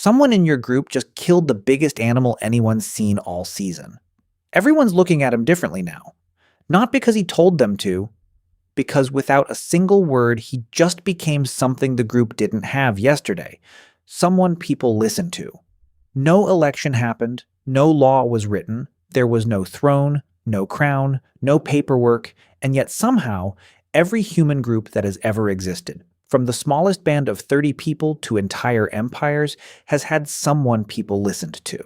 Someone in your group just killed the biggest animal anyone's seen all season. Everyone's looking at him differently now. Not because he told them to, because without a single word, he just became something the group didn't have yesterday. Someone people listened to. No election happened, no law was written, there was no throne, no crown, no paperwork, and yet somehow, every human group that has ever existed, from the smallest band of 30 people to entire empires, has had someone people listened to.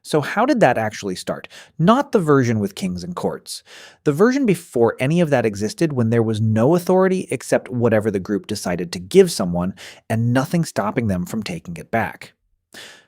So how did that actually start? Not the version with kings and courts. The version before any of that existed, when there was no authority except whatever the group decided to give someone, and nothing stopping them from taking it back.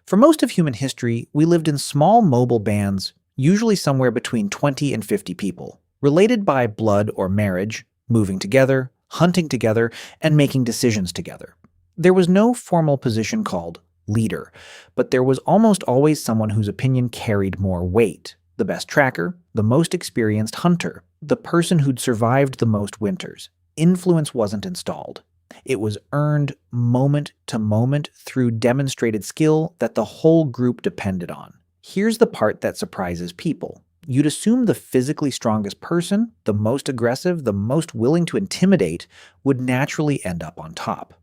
For most of human history, we lived in small mobile bands, usually somewhere between 20 and 50 people, related by blood or marriage, moving together, hunting together, and making decisions together. There was no formal position called leader, but there was almost always someone whose opinion carried more weight. The best tracker, the most experienced hunter, the person who'd survived the most winters. Influence wasn't installed. It was earned moment to moment through demonstrated skill that the whole group depended on. Here's the part that surprises people. You'd assume the physically strongest person, the most aggressive, the most willing to intimidate, would naturally end up on top.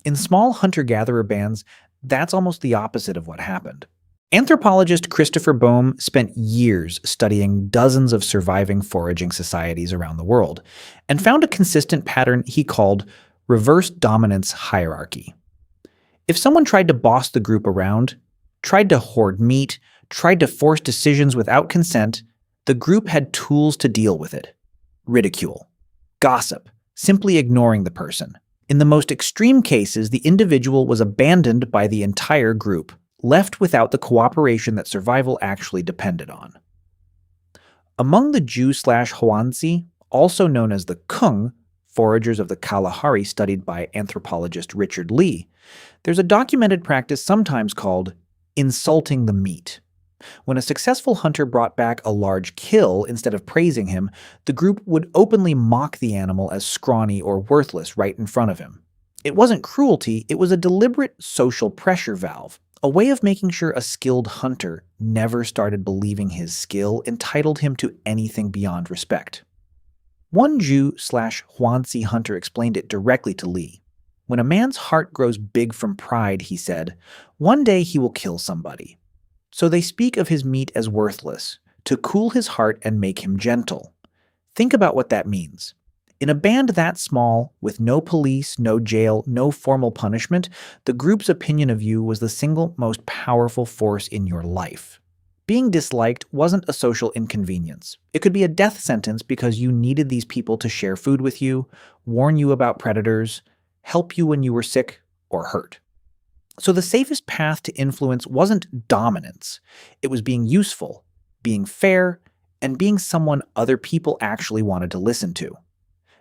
In small hunter-gatherer bands, that's almost the opposite of what happened. Anthropologist Christopher Boehm spent years studying dozens of surviving foraging societies around the world, and found a consistent pattern he called reverse dominance hierarchy. If someone tried to boss the group around, tried to hoard meat, tried to force decisions without consent, the group had tools to deal with it. Ridicule, gossip, simply ignoring the person. In the most extreme cases, the individual was abandoned by the entire group, left without the cooperation that survival actually depended on. Among the Jew/Hwanzi, also known as the Kung, foragers of the Kalahari studied by anthropologist Richard Lee, there's a documented practice sometimes called insulting the meat. When a successful hunter brought back a large kill instead of praising him, the group would openly mock the animal as scrawny or worthless right in front of him. It wasn't cruelty, it was a deliberate social pressure valve, a way of making sure a skilled hunter never started believing his skill entitled him to anything beyond respect. One Jew/Hwanzi hunter explained it directly to Lee. When a man's heart grows big from pride, he said, one day he will kill somebody. So they speak of his meat as worthless, to cool his heart and make him gentle. Think about what that means. In a band that small, with no police, no jail, no formal punishment, the group's opinion of you was the single most powerful force in your life. Being disliked wasn't a social inconvenience. It could be a death sentence because you needed these people to share food with you, warn you about predators, help you when you were sick or hurt. So the safest path to influence wasn't dominance. It was being useful, being fair, and being someone other people actually wanted to listen to.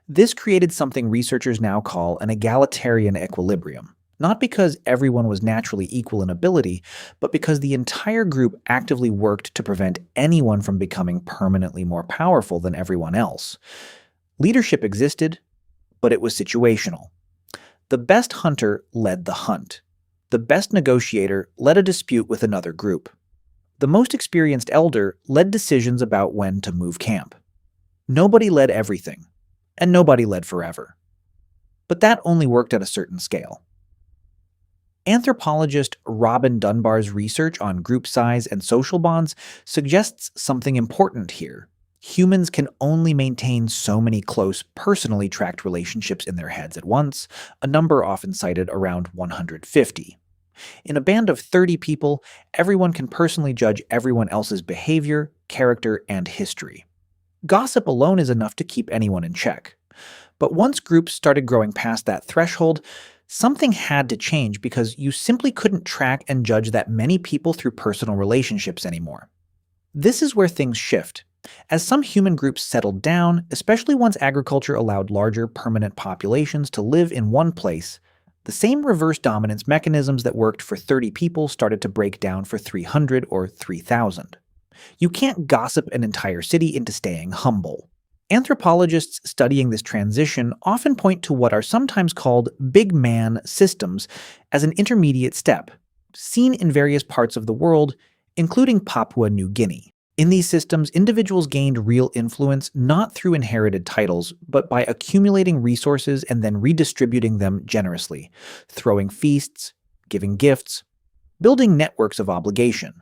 This created something researchers now call an egalitarian equilibrium, not because everyone was naturally equal in ability, but because the entire group actively worked to prevent anyone from becoming permanently more powerful than everyone else. Leadership existed, but it was situational. The best hunter led the hunt. The best negotiator led a dispute with another group. The most experienced elder led decisions about when to move camp. Nobody led everything, and nobody led forever. But that only worked at a certain scale. Anthropologist Robin Dunbar's research on group size and social bonds suggests something important here. Humans can only maintain so many close, personally tracked relationships in their heads at once, a number often cited around 150. In a band of 30 people, everyone can personally judge everyone else's behavior, character, and history. Gossip alone is enough to keep anyone in check. But once groups started growing past that threshold, something had to change because you simply couldn't track and judge that many people through personal relationships anymore. This is where things shift. As some human groups settled down, especially once agriculture allowed larger permanent populations to live in one place, the same reverse dominance mechanisms that worked for 30 people started to break down for 300 or 3,000. You can't gossip an entire city into staying humble. Anthropologists studying this transition often point to what are sometimes called big man systems as an intermediate step, seen in various parts of the world, including Papua New Guinea. In these systems, individuals gained real influence not through inherited titles, but by accumulating resources and then redistributing them generously, throwing feasts, giving gifts, building networks of obligation.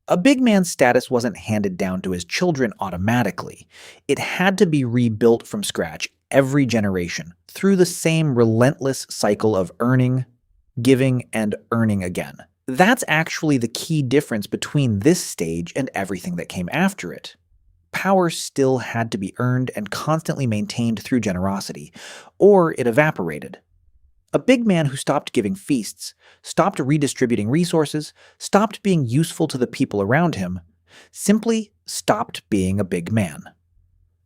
A big man's status wasn't handed down to his children automatically. It had to be rebuilt from scratch every generation through the same relentless cycle of earning, giving, and earning again. That's actually the key difference between this stage and everything that came after it. Power still had to be earned and constantly maintained through generosity, or it evaporated. A big man who stopped giving feasts, stopped redistributing resources, stopped being useful to the people around him, simply stopped being a big man.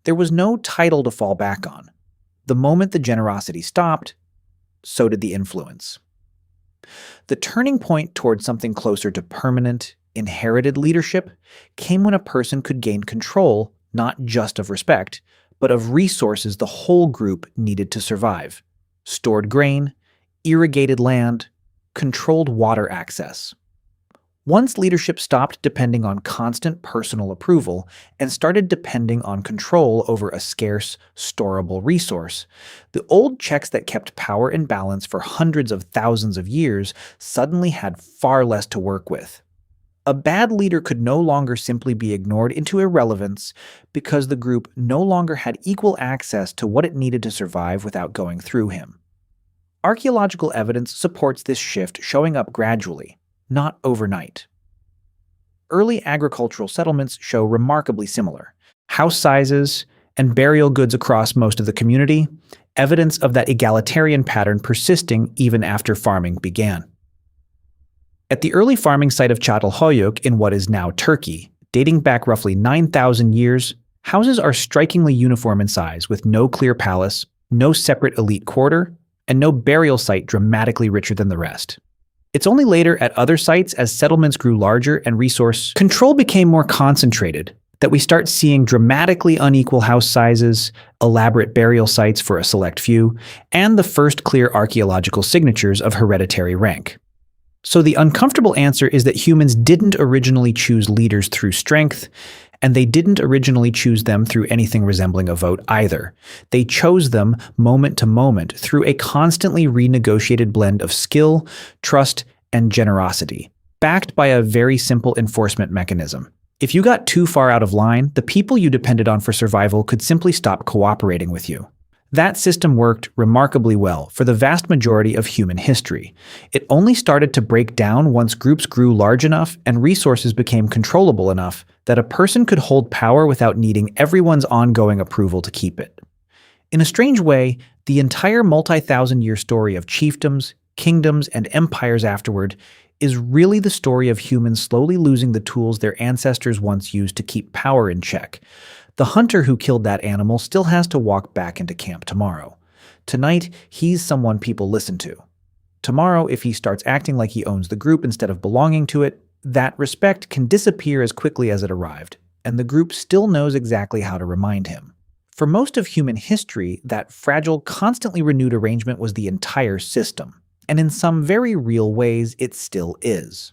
There was no title to fall back on. The moment the generosity stopped, so did the influence. The turning point toward something closer to permanent, inherited leadership came when a person could gain control not just of respect, but of resources the whole group needed to survive. Stored grain, irrigated land, controlled water access. Once leadership stopped depending on constant personal approval and started depending on control over a scarce, storable resource, the old checks that kept power in balance for hundreds of thousands of years suddenly had far less to work with. A bad leader could no longer simply be ignored into irrelevance because the group no longer had equal access to what it needed to survive without going through him. Archaeological evidence supports this shift showing up gradually, not overnight. Early agricultural settlements show remarkably similar house sizes and burial goods across most of the community, evidence of that egalitarian pattern persisting even after farming began. At the early farming site of Çatalhöyük in what is now Turkey, dating back roughly 9,000 years, houses are strikingly uniform in size with no clear palace, no separate elite quarter, and no burial site dramatically richer than the rest. It's only later at other sites as settlements grew larger and resource control became more concentrated that we start seeing dramatically unequal house sizes, elaborate burial sites for a select few, and the first clear archaeological signatures of hereditary rank. So the uncomfortable answer is that humans didn't originally choose leaders through strength, and they didn't originally choose them through anything resembling a vote either. They chose them moment to moment through a constantly renegotiated blend of skill, trust, and generosity, backed by a very simple enforcement mechanism. If you got too far out of line, the people you depended on for survival could simply stop cooperating with you. That system worked remarkably well for the vast majority of human history. It only started to break down once groups grew large enough and resources became controllable enough that a person could hold power without needing everyone's ongoing approval to keep it. In a strange way, the entire multi-thousand-year story of chiefdoms, kingdoms, and empires afterward is really the story of humans slowly losing the tools their ancestors once used to keep power in check. The hunter who killed that animal still has to walk back into camp tomorrow. Tonight, he's someone people listen to. Tomorrow, if he starts acting like he owns the group instead of belonging to it, that respect can disappear as quickly as it arrived, and the group still knows exactly how to remind him. For most of human history, that fragile, constantly renewed arrangement was the entire system, and in some very real ways, it still is.